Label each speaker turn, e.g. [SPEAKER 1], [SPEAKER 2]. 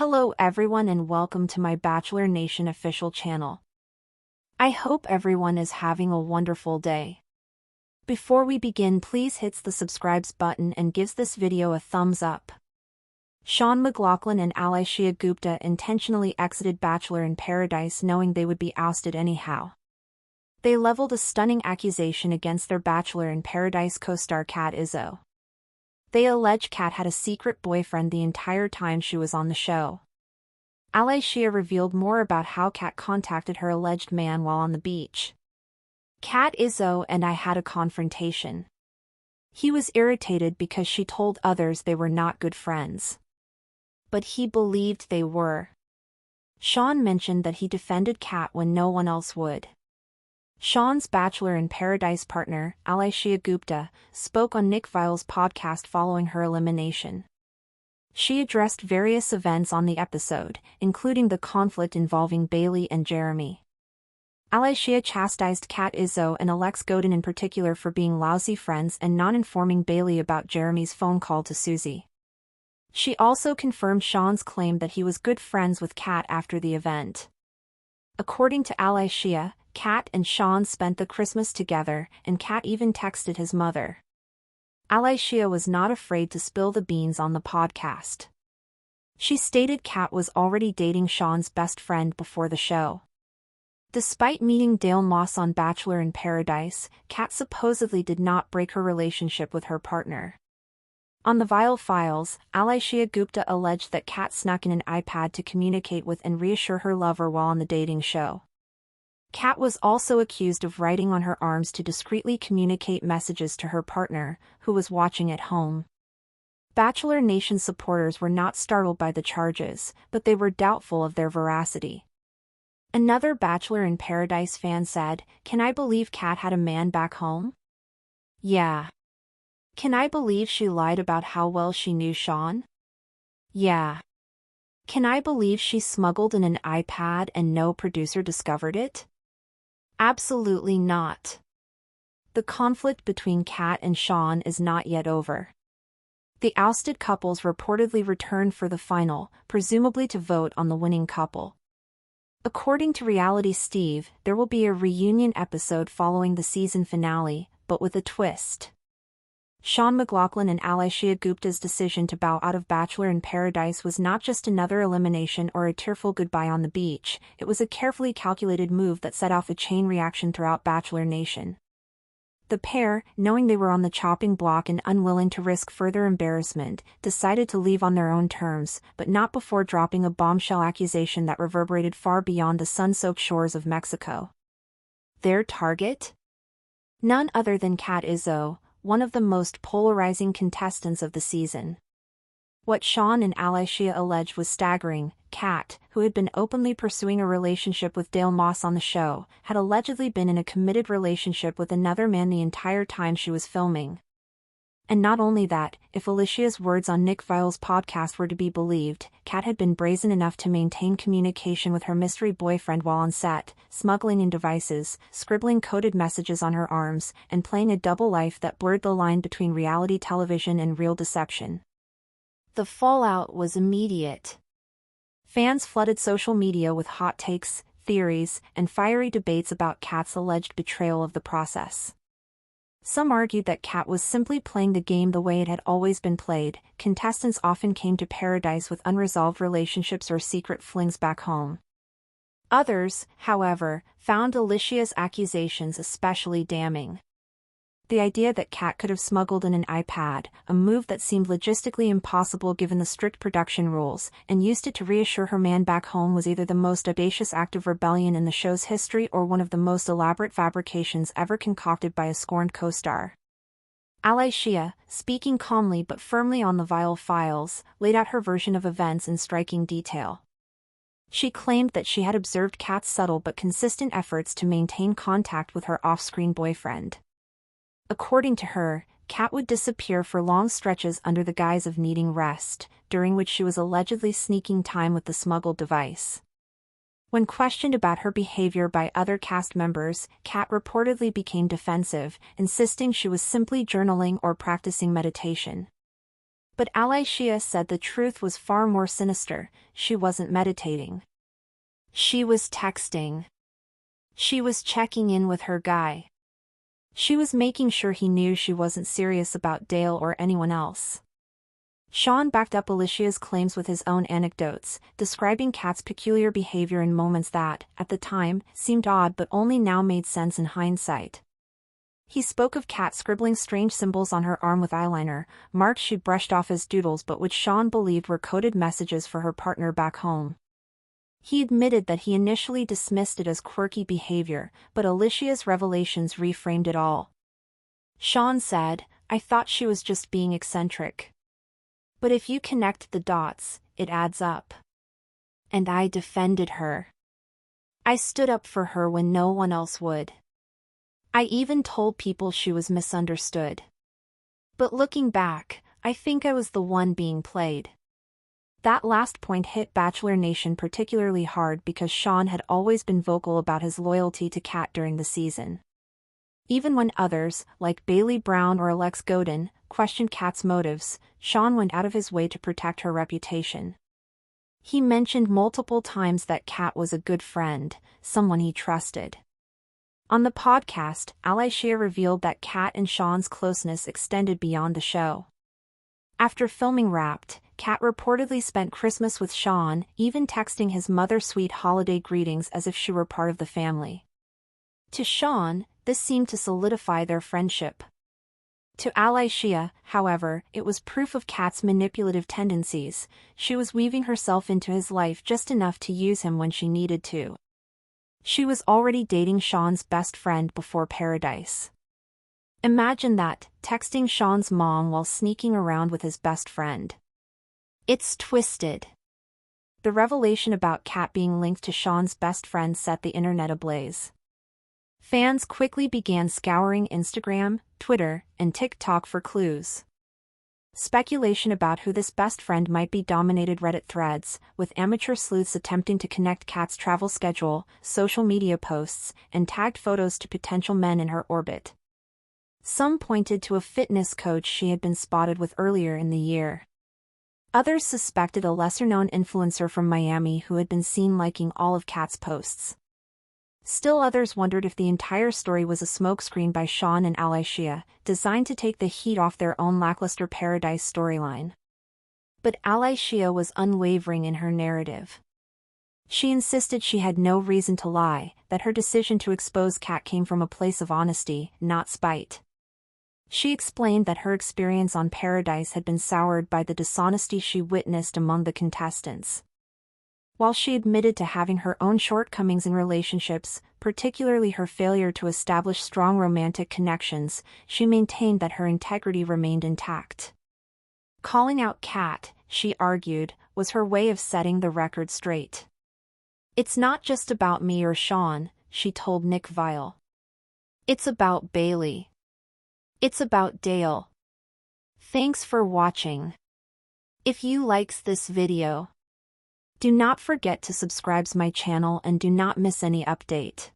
[SPEAKER 1] Hello everyone and welcome to my Bachelor Nation official channel. I hope everyone is having a wonderful day. Before we begin, please hit the subscribe button and gives this video a thumbs up. Sean McLaughlin and Allyshia Gupta intentionally exited Bachelor in Paradise knowing they would be ousted anyhow. They leveled a stunning accusation against their Bachelor in Paradise co-star Kat Izzo. They allege Kat had a secret boyfriend the entire time she was on the show. Allyshia revealed more about how Kat contacted her alleged man while on the beach. Kat Izzo and I had a confrontation. He was irritated because she told others they were not good friends. But he believed they were. Sean mentioned that he defended Kat when no one else would. Sean's Bachelor in Paradise partner, Allyshia Gupta, spoke on Nick Viall's podcast following her elimination. She addressed various events on the episode, including the conflict involving Bailey and Jeremy. Allyshia chastised Kat Izzo and Alex Godin in particular for being lousy friends and not informing Bailey about Jeremy's phone call to Susie. She also confirmed Sean's claim that he was good friends with Kat after the event. According to Allyshia, Kat and Sean spent the Christmas together, and Kat even texted his mother. Allyshia was not afraid to spill the beans on the podcast. She stated Kat was already dating Sean's best friend before the show. Despite meeting Dale Moss on Bachelor in Paradise, Kat supposedly did not break her relationship with her partner. On the Viall files, Allyshia Gupta alleged that Kat snuck in an iPad to communicate with and reassure her lover while on the dating show. Kat was also accused of writing on her arms to discreetly communicate messages to her partner, who was watching at home. Bachelor Nation supporters were not startled by the charges, but they were doubtful of their veracity. Another Bachelor in Paradise fan said, "Can I believe Kat had a man back home? Yeah. Can I believe she lied about how well she knew Sean? Yeah. Can I believe she smuggled in an iPad and no producer discovered it? Absolutely not." The conflict between Kat and Sean is not yet over. The ousted couples reportedly returned for the final, presumably to vote on the winning couple. According to Reality Steve, there will be a reunion episode following the season finale, but with a twist. Sean McLaughlin and Allyshia Gupta's decision to bow out of Bachelor in Paradise was not just another elimination or a tearful goodbye on the beach, it was a carefully calculated move that set off a chain reaction throughout Bachelor Nation. The pair, knowing they were on the chopping block and unwilling to risk further embarrassment, decided to leave on their own terms, but not before dropping a bombshell accusation that reverberated far beyond the sun-soaked shores of Mexico. Their target? None other than Kat Izzo, one of the most polarizing contestants of the season. What Sean and Allyshia alleged was staggering. Kat, who had been openly pursuing a relationship with Dale Moss on the show, had allegedly been in a committed relationship with another man the entire time she was filming. And not only that, if Allyshia's words on Nick Viall's podcast were to be believed, Kat had been brazen enough to maintain communication with her mystery boyfriend while on set, smuggling in devices, scribbling coded messages on her arms, and playing a double life that blurred the line between reality television and real deception. The fallout was immediate. Fans flooded social media with hot takes, theories, and fiery debates about Kat's alleged betrayal of the process. Some argued that Kat was simply playing the game the way it had always been played. Contestants often came to Paradise with unresolved relationships or secret flings back home. Others, however, found Allyshia's accusations especially damning. The idea that Kat could have smuggled in an iPad, a move that seemed logistically impossible given the strict production rules, and used it to reassure her man back home was either the most audacious act of rebellion in the show's history or one of the most elaborate fabrications ever concocted by a scorned co-star. Allyshia, speaking calmly but firmly on the Viall files, laid out her version of events in striking detail. She claimed that she had observed Kat's subtle but consistent efforts to maintain contact with her off-screen boyfriend. According to her, Kat would disappear for long stretches under the guise of needing rest, during which she was allegedly sneaking time with the smuggled device. When questioned about her behavior by other cast members, Kat reportedly became defensive, insisting she was simply journaling or practicing meditation. But Allyshia said the truth was far more sinister. She wasn't meditating. She was texting. She was checking in with her guy. She was making sure he knew she wasn't serious about Dale or anyone else. Sean backed up Alyshia's claims with his own anecdotes, describing Kat's peculiar behavior in moments that, at the time, seemed odd but only now made sense in hindsight. He spoke of Kat scribbling strange symbols on her arm with eyeliner, marks she'd brushed off as doodles but which Sean believed were coded messages for her partner back home. He admitted that he initially dismissed it as quirky behavior, but Alyshia's revelations reframed it all. Sean said, "I thought she was just being eccentric. But if you connect the dots, it adds up. And I defended her. I stood up for her when no one else would. I even told people she was misunderstood. But looking back, I think I was the one being played." That last point hit Bachelor Nation particularly hard because Sean had always been vocal about his loyalty to Kat during the season. Even when others, like Bailey Brown or Alex Godin, questioned Kat's motives, Sean went out of his way to protect her reputation. He mentioned multiple times that Kat was a good friend, someone he trusted. On the podcast, Allyshia revealed that Kat and Sean's closeness extended beyond the show. After filming wrapped, Kat reportedly spent Christmas with Sean, even texting his mother sweet holiday greetings as if she were part of the family. To Sean, this seemed to solidify their friendship. To Allyshia, however, it was proof of Kat's manipulative tendencies. She was weaving herself into his life just enough to use him when she needed to. She was already dating Sean's best friend before Paradise. Imagine that, texting Sean's mom while sneaking around with his best friend. It's twisted. The revelation about Kat being linked to Sean's best friend set the internet ablaze. Fans quickly began scouring Instagram, Twitter, and TikTok for clues. Speculation about who this best friend might be dominated Reddit threads, with amateur sleuths attempting to connect Kat's travel schedule, social media posts, and tagged photos to potential men in her orbit. Some pointed to a fitness coach she had been spotted with earlier in the year. Others suspected a lesser-known influencer from Miami who had been seen liking all of Kat's posts. Still others wondered if the entire story was a smokescreen by Sean and Allyshia, designed to take the heat off their own lackluster Paradise storyline. But Allyshia was unwavering in her narrative. She insisted she had no reason to lie, that her decision to expose Kat came from a place of honesty, not spite. She explained that her experience on Paradise had been soured by the dishonesty she witnessed among the contestants. While she admitted to having her own shortcomings in relationships, particularly her failure to establish strong romantic connections, she maintained that her integrity remained intact. Calling out Kat, she argued, was her way of setting the record straight. "It's not just about me or Sean," she told Nick Viall. "It's about Bailey. It's about Dale." Thanks for watching. If you likes this video, do not forget to subscribe my channel and do not miss any update.